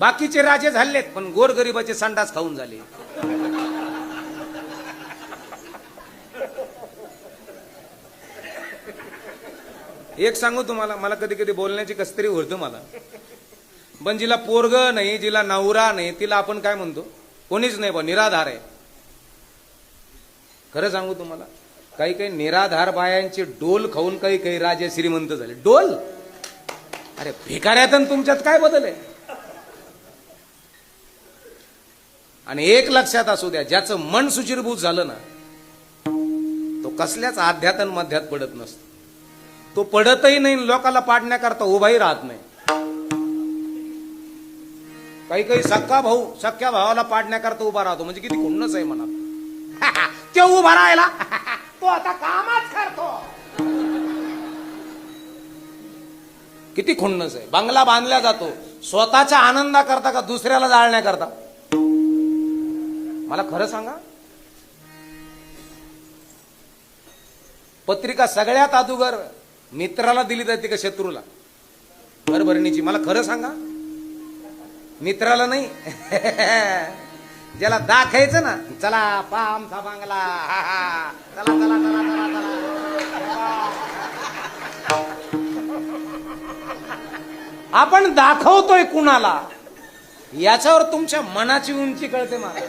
बाकीचे राजे झालेत पण गोरगरिबाचे संडास खाऊन झाले. एक सांगू तुम्हाला, मला कधी कधी बोलण्याची कसतरी होतं मला, पण जिला पोरग नाही, जिला नवरा नाही, तिला आपण काय म्हणतो? कोणीच नाही बा, निराधार आहे. खरं सांगू तुम्हाला, काही काही निराधार बायांचे डोल खाऊन काही काही राजे श्रीमंत झाले. डोल? अरे भिकाऱ्यात तुमच्यात काय बदल आहे? आणि एक लक्षात असू द्या, ज्याचं मन सुचिरभूत झालं ना, तो कसल्याच आध्यातन मध्यात पडत नसतो. तो पडतही नाही, लोकाला पाडण्याकरता उभाही राहत नाही. काही काही सख्या भावाला पाडण्याकरता उभा राहतो, म्हणजे किती खुन्नस आहे मनात. तो उभा राहिला, तो आता कामच करतो. किती खुन्नस आहे. बंगला बांधला जातो स्वतःच्या आनंदाकरता का दुसऱ्याला जाळण्याकरता? मला खरं सांगा, पत्रिका सगळ्यात अगोदर मित्राला दिली जाते का शत्रूला? घरभरणीची. मला खरं सांगा, मित्राला नाही. ज्याला दाखायचं ना, चला पा आमचा बांगला, चला चला चला चला चला. आपण दाखवतोय कुणाला, याच्यावर तुमच्या मनाची उंची कळते मला.